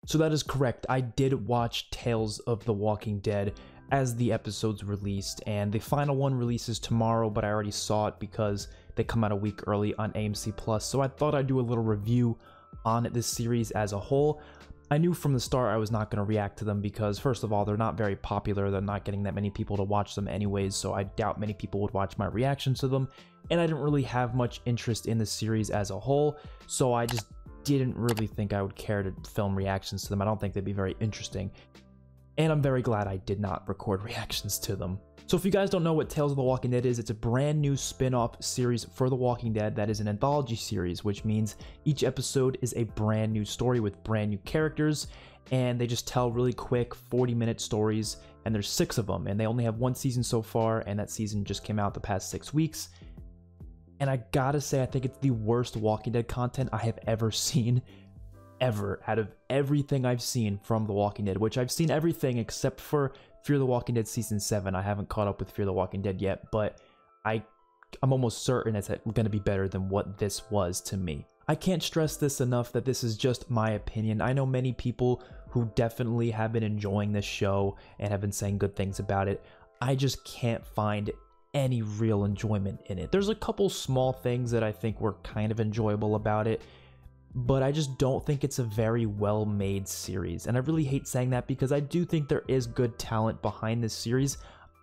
So that is correct. I did watch Tales of the Walking Dead as the episodes released, and the final one releases tomorrow, but I already saw it because they come out a week early on AMC Plus. So I thought I'd do a little review on this series as a whole. I knew from the start I was not going to react to them because, first of all, they're not very popular. They're not getting that many people to watch them anyways, so I doubt many people would watch my reactions to them. And I didn't really have much interest in the series as a whole, so I just didn't really think I would care to film reactions to them. I don't think they'd be very interesting. And I'm very glad I did not record reactions to them. So if you guys don't know what Tales of the Walking Dead is, it's a brand new spin-off series for The Walking Dead that is an anthology series, which means each episode is a brand new story with brand new characters, and they just tell really quick 40-minute stories, and there's 6 of them, and they only have 1 season so far, and that season just came out the past 6 weeks. And I gotta say, I think it's the worst Walking Dead content I have ever seen, ever, out of everything I've seen from The Walking Dead, which I've seen everything except for Fear the Walking Dead Season 7. I haven't caught up with Fear the Walking Dead yet, but I'm almost certain it's going to be better than what this was to me. I can't stress this enough that this is just my opinion. I know many people who definitely have been enjoying this show and have been saying good things about it. I just can't find any real enjoyment in it. There's a couple small things that I think were kind of enjoyable about it, but I just don't think it's a very well-made series. And I really hate saying that because I do think there is good talent behind this series.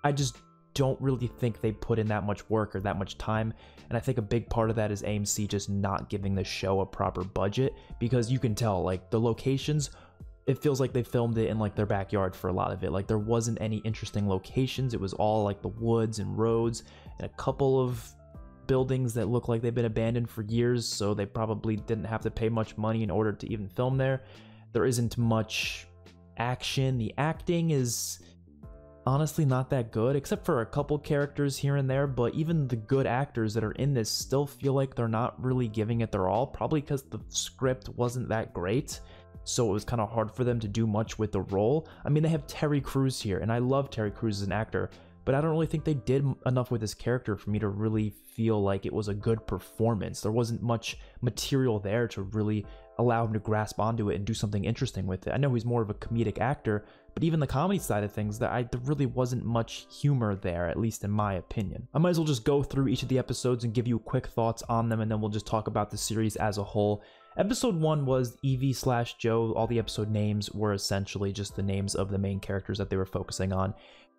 I just don't really think they put in that much work or that much time. And I think a big part of that is AMC just not giving the show a proper budget, because you can tell, like, the locations, it feels like they filmed it in like their backyard for a lot of it. Like, there wasn't any interesting locations. It was all like the woods and roads and a couple of buildings that look like they've been abandoned for years, so they probably didn't have to pay much money in order to even film there. There isn't much action. The acting is honestly not that good, except for a couple characters here and there, but even the good actors that are in this still feel like they're not really giving it their all, probably because the script wasn't that great, so it was kind of hard for them to do much with the role. I mean, they have Terry Crews here, and I love Terry Crews as an actor, but I don't really think they did enough with his character for me to really feel like it was a good performance. There wasn't much material there to really allow him to grasp onto it and do something interesting with it. I know he's more of a comedic actor, but even the comedy side of things, there really wasn't much humor there, at least in my opinion. I might as well just go through each of the episodes and give you quick thoughts on them, and then we'll just talk about the series as a whole. Episode 1 was Evie/Joe. All the episode names were essentially just the names of the main characters that they were focusing on.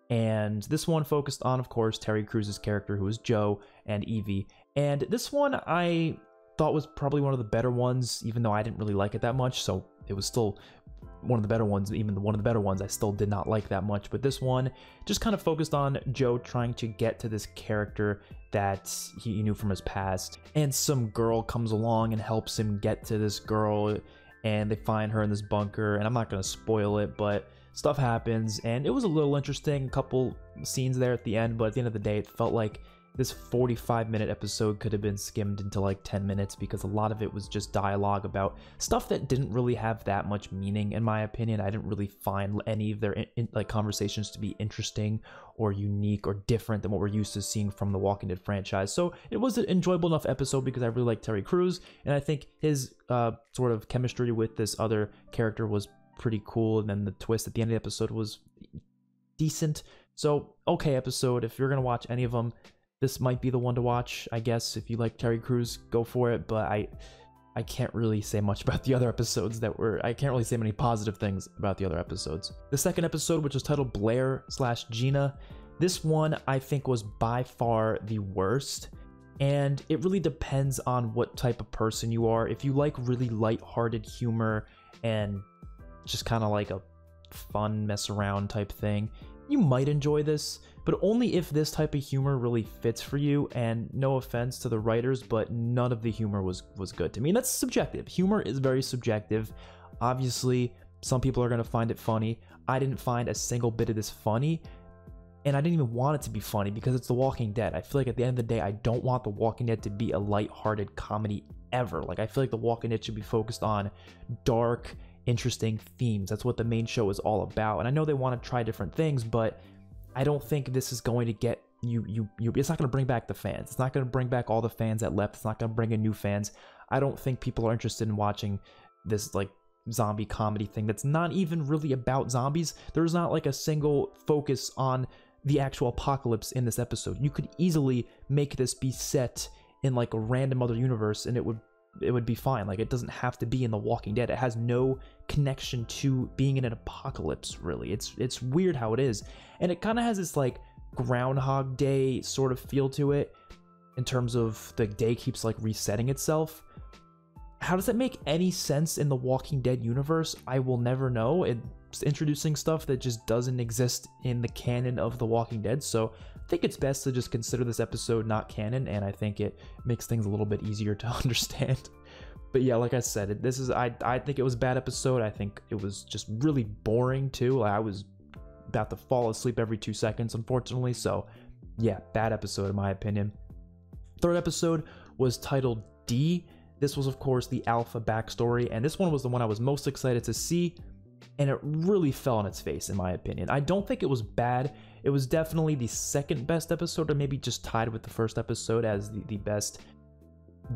And this one focused on, of course, Terry Crews' character, who was Joe, and Evie. And this one I thought was probably one of the better ones, even though I didn't really like it that much, so it was still one of the better ones. Even one of the better ones I still did not like that much, but this one just kind of focused on Joe trying to get to this character that he knew from his past, and some girl comes along and helps him get to this girl, and they find her in this bunker, and I'm not going to spoil it, but stuff happens, and it was a little interesting, a couple scenes there at the end, but at the end of the day, it felt like this 45-minute episode could have been skimmed into like 10 minutes because a lot of it was just dialogue about stuff that didn't really have that much meaning, in my opinion. I didn't really find any of their like conversations to be interesting or unique or different than what we're used to seeing from the Walking Dead franchise. So it was an enjoyable enough episode because I really like Terry Crews, and I think his sort of chemistry with this other character was pretty cool, and then the twist at the end of the episode was decent. So okay episode. If you're gonna watch any of them, this might be the one to watch, I guess. If you like Terry Crews, go for it, but I can't really say much about the other episodes I can't really say many positive things about the other episodes. The second episode, which was titled Blair/Gina, this one I think was by far the worst, and it really depends on what type of person you are. If you like really lighthearted humor and just kind of like a fun mess around type thing, you might enjoy this, but only if this type of humor really fits for you. And no offense to the writers, but none of the humor was good to me. And that's subjective. Humor is very subjective. Obviously, some people are going to find it funny. I didn't find a single bit of this funny, and I didn't even want it to be funny because it's The Walking Dead. I feel like at the end of the day, I don't want The Walking Dead to be a lighthearted comedy ever. Like, I feel like The Walking Dead should be focused on dark, interesting themes. That's what the main show is all about. And I know they want to try different things, but I don't think this is going to get it's not going to bring back the fans. It's not going to bring back all the fans that left. It's not going to bring in new fans. I don't think people are interested in watching this like zombie comedy thing that's not even really about zombies. There's not like a single focus on the actual apocalypse in this episode. You could easily make this be set in like a random other universe and it would be fine. Like, it doesn't have to be in The Walking Dead. It has no connection to being in an apocalypse, really. It's weird how it is. And it kind of has this like Groundhog Day sort of feel to it, in terms of the day keeps like resetting itself. How does that make any sense in the Walking Dead universe? I will never know. It's introducing stuff that just doesn't exist in the canon of The Walking Dead, so I think it's best to just consider this episode not canon, and I think it makes things a little bit easier to understand. But yeah, like I said, I think it was a bad episode. I think it was just really boring too. I was about to fall asleep every 2 seconds, unfortunately, so yeah, bad episode in my opinion. Third episode was titled D. This was, of course, the Alpha backstory, and this one was the one I was most excited to see, and it really fell on its face, in my opinion. I don't think it was bad. It was definitely the second best episode, or maybe just tied with the first episode as the best,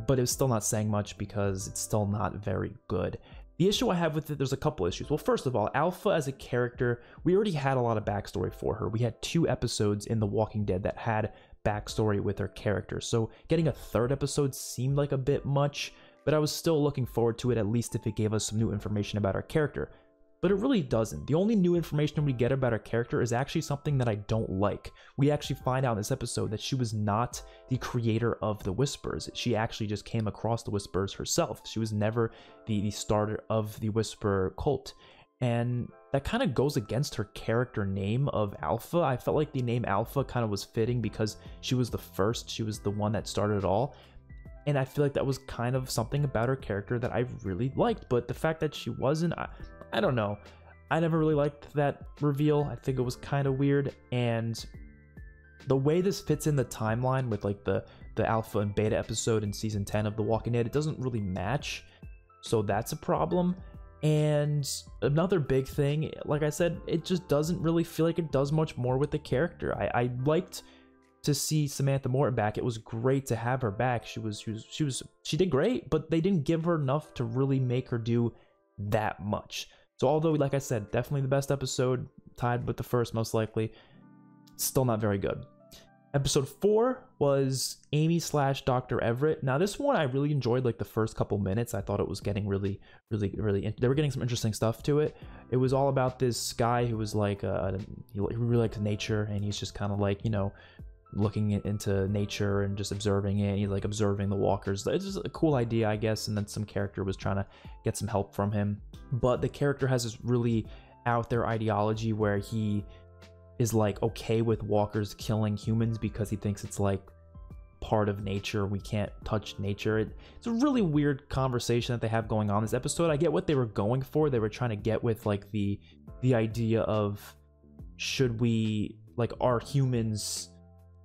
but it was still not saying much because it's still not very good. The issue I have with it, there's a couple issues. Well, first of all, Alpha as a character, we already had a lot of backstory for her. We had 2 episodes in The Walking Dead that had backstory with her character, so getting a third episode seemed like a bit much, but I was still looking forward to it, at least if it gave us some new information about her character. But it really doesn't. The only new information we get about her character is actually something that I don't like. We actually find out in this episode that she was not the creator of the Whispers. She actually just came across the Whispers herself. She was never the starter of the Whisper cult. And that kind of goes against her character name of Alpha. I felt like the name Alpha kind of was fitting because she was the first, she was the one that started it all. And I feel like that was kind of something about her character that I really liked. But the fact that she wasn't, I don't know. I never really liked that reveal. I think it was kind of weird. And the way this fits in the timeline with like the Alpha and Beta episode in season 10 of The Walking Dead, it doesn't really match. So that's a problem. And another big thing, like I said, it just doesn't really feel like it does much more with the character. I liked to see Samantha Morton back. It was great to have her back. She did great, but they didn't give her enough to really make her do that much. So although, like I said, definitely the best episode, tied with the first most likely, still not very good. Episode 4 was Amy/Dr. Everett. Now this one I really enjoyed, like the first couple minutes. I thought it was getting really, they were getting some interesting stuff to it. It was all about this guy who was like, he really likes nature, and he's just kind of like, you know, looking into nature and just observing it. He's like observing the walkers. It's just a cool idea, I guess, and then some character was trying to get some help from him. But the character has this really out there ideology where he is like okay with walkers killing humans because he thinks it's like part of nature. We can't touch nature. It's a really weird conversation that they have going on this episode. I get what they were going for. They were trying to get with like the idea of, should we, like, are humans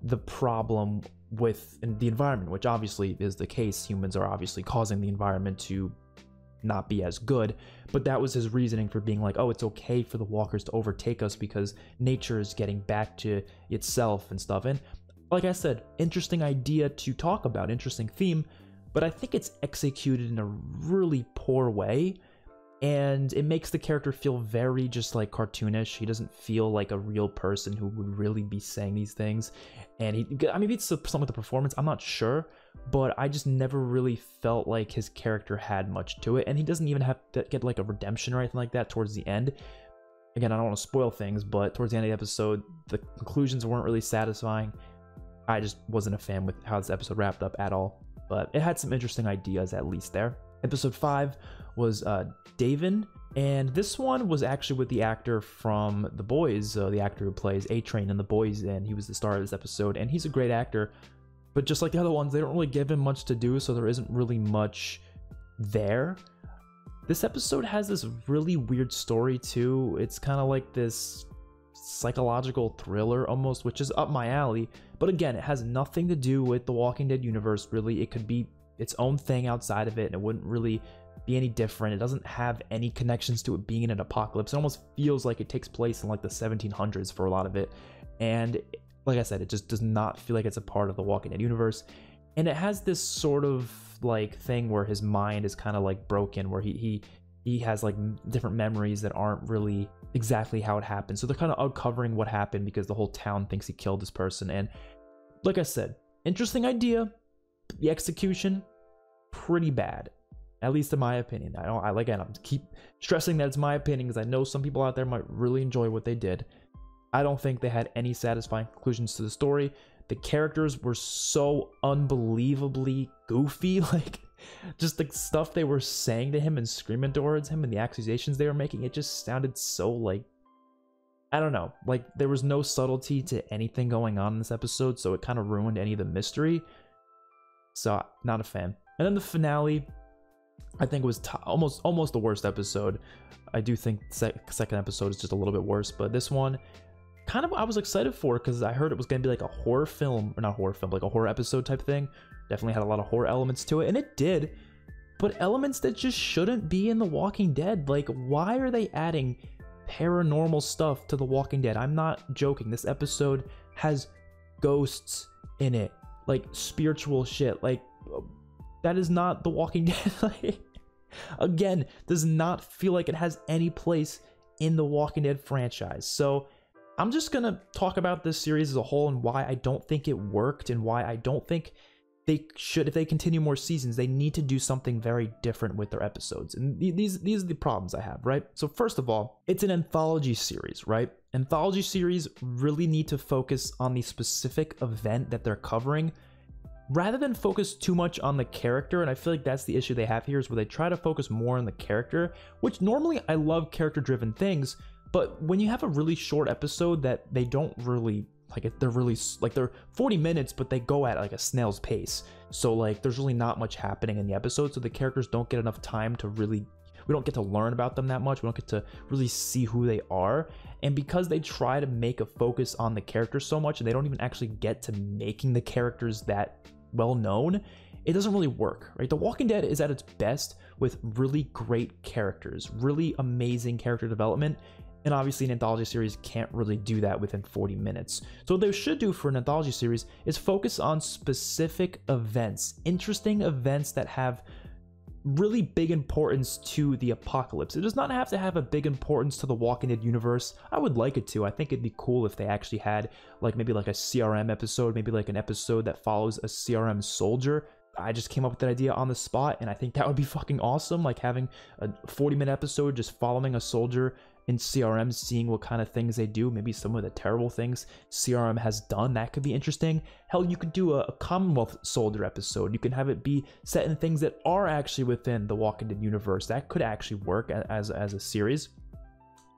the problem with the environment, which obviously is the case. Humans are obviously causing the environment to not be as good, but that was his reasoning for being like, oh, it's okay for the walkers to overtake us because nature is getting back to itself and stuff. And like I said, interesting idea to talk about, interesting theme, but I think it's executed in a really poor way, and it makes the character feel very just like cartoonish. He doesn't feel like a real person who would really be saying these things. And maybe it's some of the performance, I'm not sure, but I just never really felt like his character had much to it. And he doesn't even have to get like a redemption or anything like that towards the end. Again, I don't want to spoil things, but towards the end of the episode, the conclusions weren't really satisfying. I just wasn't a fan with how this episode wrapped up at all, but it had some interesting ideas at least there. Episode 5 was Davin, and this one was actually with the actor from The Boys, the actor who plays A-Train in The Boys, and he was the star of this episode, and he's a great actor, but just like the other ones, they don't really give him much to do, so there isn't really much there. This episode has this really weird story too. It's kind of like this psychological thriller almost, which is up my alley, but again, it has nothing to do with the Walking Dead universe, really. It could be its own thing outside of it, and it wouldn't really be any different. It doesn't have any connections to it being in an apocalypse. It almost feels like it takes place in like the 1700s for a lot of it, and like I said, it just does not feel like it's a part of the Walking Dead universe. And it has this sort of like thing where his mind is kind of like broken, where he he has like different memories that aren't really exactly how it happened. So they're kind of uncovering what happened because the whole town thinks he killed this person. And like I said, interesting idea. The execution, pretty bad, at least in my opinion. I'm keep stressing that it's my opinion because I know some people out there might really enjoy what they did. I don't think they had any satisfying conclusions to the story. The characters were so unbelievably goofy, like just the stuff they were saying to him and screaming towards him and the accusations they were making, it just sounded so like, I don't know, like there was no subtlety to anything going on in this episode, so it kind of ruined any of the mystery. So, not a fan. And then the finale, I think was almost the worst episode. I do think second episode is just a little bit worse, but this one, kind of I was excited for because I heard it was going to be like a horror film, or not horror film, like a horror episode type thing. Definitely had a lot of horror elements to it, and it did, but elements that just shouldn't be in The Walking Dead. Like, why are they adding paranormal stuff to The Walking Dead? I'm not joking. This episode has ghosts in it, like spiritual shit. Like, that is not The Walking Dead. Like, again, does not feel like it has any place in The Walking Dead franchise. So I'm just gonna talk about this series as a whole and why I don't think it worked and why I don't think they should, if they continue more seasons, they need to do something very different with their episodes. And these are the problems I have, right? So first of all, it's an anthology series, right? Anthology series really need to focus on the specific event that they're covering rather than focus too much on the character. And I feel like that's the issue they have here, is where they try to focus more on the character, which normally I love character-driven things, but when you have a really short episode that they don't really like, they're 40 minutes, but they go at like a snail's pace. So like there's really not much happening in the episode, so the characters don't get enough time to really, we don't get to learn about them that much. We don't get to really see who they are. And because they try to make a focus on the characters so much and they don't even actually get to making the characters that well known, it doesn't really work, right? The Walking Dead is at its best with really great characters, really amazing character development. And obviously an anthology series can't really do that within 40 minutes. So what they should do for an anthology series is focus on specific events, interesting events that have really big importance to the apocalypse. It does not have to have a big importance to the Walking Dead universe. I would like it to. I think it'd be cool if they actually had like maybe like a CRM episode, maybe like an episode that follows a CRM soldier. I just came up with that idea on the spot, and I think that would be fucking awesome, like having a 40-minute episode just following a soldier in CRM, seeing what kind of things they do, maybe some of the terrible things CRM has done. That could be interesting. Hell, you could do a Commonwealth soldier episode. You can have it be set in things that are actually within the Walking Dead universe. That could actually work as a series.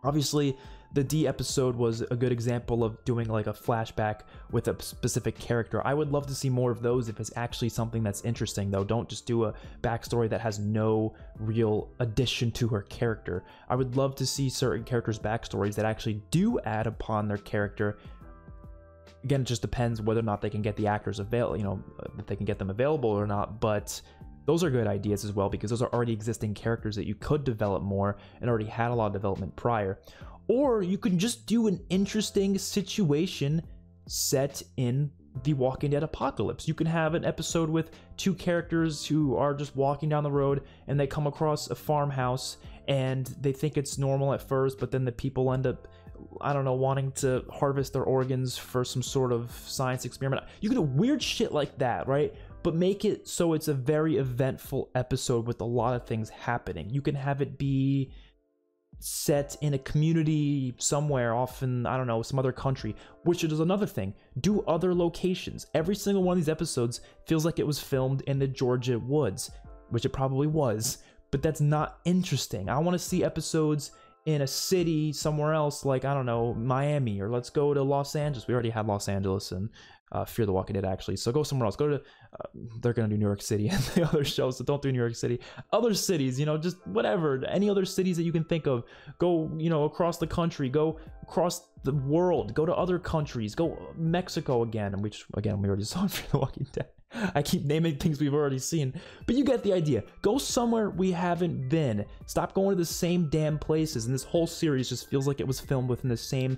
Obviously, the D episode was a good example of doing like a flashback with a specific character. I would love to see more of those if it's actually something that's interesting, though. Don't just do a backstory that has no real addition to her character. I would love to see certain characters' backstories that actually do add upon their character. Again, it just depends whether or not they can get the actors available, you know, if they can get them available or not, but those are good ideas as well, because those are already existing characters that you could develop more and already had a lot of development prior. Or you can just do an interesting situation set in the Walking Dead apocalypse. You can have an episode with two characters who are just walking down the road and they come across a farmhouse and they think it's normal at first, but then the people end up, I don't know, wanting to harvest their organs for some sort of science experiment. You can do weird shit like that, right? But make it so it's a very eventful episode with a lot of things happening. You can have it be set in a community somewhere off in, I don't know, some other country, which is another thing. Do other locations. Every single one of these episodes feels like it was filmed in the Georgia woods, which it probably was, but that's not interesting. I want to see episodes in a city somewhere else, like, I don't know, Miami, or let's go to Los Angeles. We already had Los Angeles and Fear the Walking Dead, actually. So go somewhere else. Go to, they're going to do New York City and the other shows, so don't do New York City. Other cities, you know, just whatever. Any other cities that you can think of. Go, you know, across the country. Go across the world. Go to other countries. Go Mexico again, which, again, we already saw Fear the Walking Dead. I keep naming things we've already seen, but you get the idea. Go somewhere we haven't been. Stop going to the same damn places, and this whole series just feels like it was filmed within the same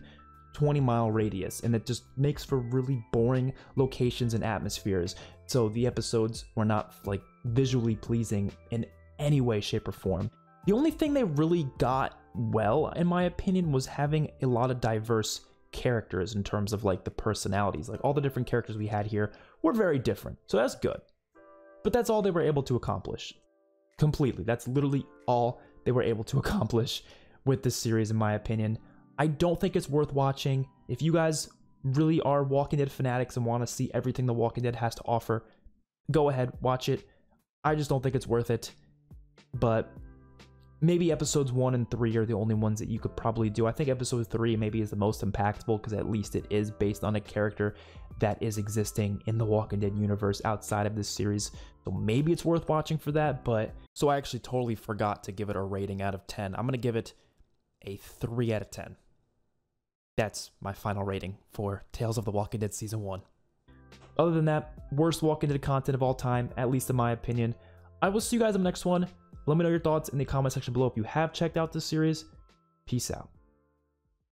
20-mile radius, and it just makes for really boring locations and atmospheres. So the episodes were not like visually pleasing in any way, shape, or form. The only thing they really got well, in my opinion, was having a lot of diverse characters in terms of like the personalities. Like all the different characters we had here were very different, so that's good. But that's all they were able to accomplish. Completely. That's literally all they were able to accomplish with this series, in my opinion. I don't think it's worth watching. If you guys really are Walking Dead fanatics and want to see everything The Walking Dead has to offer, go ahead, watch it. I just don't think it's worth it. But maybe episodes 1 and 3 are the only ones that you could probably do. I think episode 3 maybe is the most impactful because at least it is based on a character that is existing in the Walking Dead universe outside of this series. So maybe it's worth watching for that, but... So I actually totally forgot to give it a rating out of 10. I'm going to give it a 3 out of 10. That's my final rating for Tales of the Walking Dead Season 1. Other than that, worst Walking Dead content of all time, at least in my opinion. I will see you guys in the next one. Let me know your thoughts in the comment section below if you have checked out this series. Peace out.